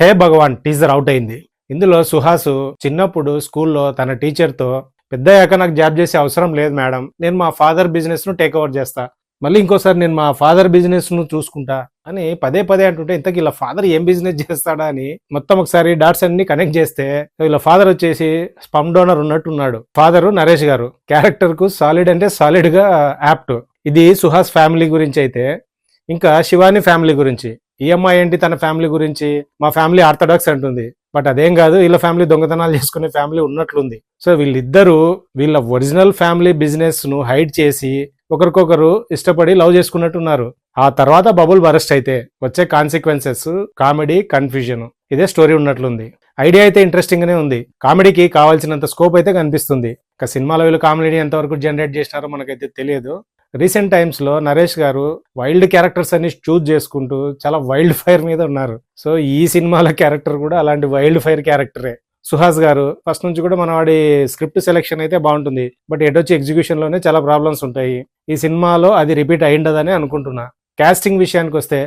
హే భగవాన్ teaser out అయింది. ఇందులో సుహాసు చిన్నప్పుడు స్కూల్లో తన టీచర్తో పెద్దయ్యాక నాకు జాబ్ చేసే అవసరం లేదు మేడం, నేను మా ఫాదర్ బిజినెస్ ను టేక్ ఓవర్ చేస్తా, మళ్ళీ ఇంకోసారి నేను మా ఫాదర్ బిజినెస్ ను చూసుకుంటా అని పదే పదే అంటుంటే ఇంతకీ ఇలా ఫాదర్ ఏం బిజినెస్ చేస్తాడా అని మొత్తం ఒకసారి డాట్స్ అన్ని కనెక్ట్ చేస్తే ఇలా ఫాదర్ వచ్చేసి స్పమ్ డోనర్ ఉన్నట్టున్నాడు. ఫాదరు నరేష్ గారు క్యారెక్టర్ కు సాలిడ్ అంటే సాలిడ్ గా యాప్ట్. ఇది సుహాస్ ఫ్యామిలీ గురించి అయితే, ఇంకా శివాని ఫ్యామిలీ గురించి. ఈఎంఐ ఏంటి తన ఫ్యామిలీ గురించి, మా ఫ్యామిలీ ఆర్థడాక్స్ అంటుంది, బట్ అదేం కాదు, వీళ్ళ ఫ్యామిలీ దొంగతనాలు చేసుకునే ఫ్యామిలీ ఉన్నట్లుంది. సో వీళ్ళిద్దరూ వీళ్ళ ఒరిజినల్ ఫ్యామిలీ బిజినెస్ ను హైడ్ చేసి ఒకరికొకరు ఇష్టపడి లవ్ చేసుకున్నట్టున్నారు. ఆ తర్వాత బబుల్ బరస్ట్ అయితే వచ్చే కాన్సిక్వెన్సెస్ కామెడీ, కన్ఫ్యూజన్, ఇదే స్టోరీ ఉన్నట్లుంది. ఐడియా అయితే ఇంట్రెస్టింగ్ గానే ఉంది, కామెడీకి కావాల్సినంత స్కోప్ అయితే కనిపిస్తుంది. ఇక సినిమాలో వీళ్ళు కామెడీ ఎంతవరకు జనరేట్ చేసినారో మనకైతే తెలియదు. రీసెంట్ టైమ్స్ లో నరేష్ గారు వైల్డ్ క్యారెక్టర్స్ అన్ని చూజ్ చేసుకుంటూ చాలా వైల్డ్ ఫైర్ మీద ఉన్నారు. సో ఈ సినిమాల క్యారెక్టర్ కూడా అలాంటి వైల్డ్ ఫైర్ క్యారెక్టరే. సుహాస్ గారు ఫస్ట్ నుంచి కూడా మనవాడి స్క్రిప్ట్ సెలెక్షన్ అయితే బాగుంటుంది, బట్ ఎటొచ్చి ఎగ్జిక్యూషన్ లోనే చాలా ప్రాబ్లమ్స్ ఉంటాయి. ఈ సినిమాలో అది రిపీట్ అయ్యిండదని అనుకుంటున్నా. కాస్టింగ్ విషయానికి వస్తే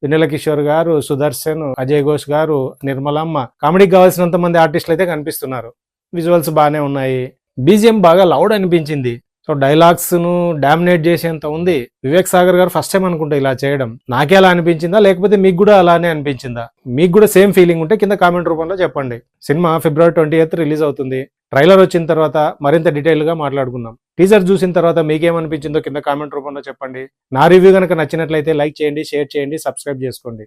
వెన్నెల కిషోర్ గారు, సుదర్శన్, అజయ్ ఘోష్ గారు, నిర్మలమ్మ, కామెడీకి కావాల్సినంత మంది ఆర్టిస్టులు అయితే కనిపిస్తున్నారు. విజువల్స్ బాగానే ఉన్నాయి. బీజిఎం బాగా లౌడ్ అనిపించింది. సో డైలాగ్స్ ను డామినేట్ చేసేంత ఉంది. వివేక్ సాగర్ గారు ఫస్ట్ టైం అనుకుంటా ఇలా చేయడం. నాకే అలా అనిపించిందా, లేకపోతే మీకు కూడా అలానే అనిపించిందా? మీకు కూడా సేమ్ ఫీలింగ్ ఉంటే కింద కామెంట్ రూపంలో చెప్పండి. సినిమా February 28 రిలీజ్ అవుతుంది. ట్రైలర్ వచ్చిన తర్వాత మరింత డీటెయిల్ గా మాట్లాడుకుందాం. టీజర్ చూసిన తర్వాత మీకేమనిపించిందో కింద కామెంట్ రూపంలో చెప్పండి. నా రివ్యూ కనుక నచ్చినట్లయితే లైక్ చేయండి, షేర్ చేయండి, సబ్స్క్రైబ్ చేసుకోండి.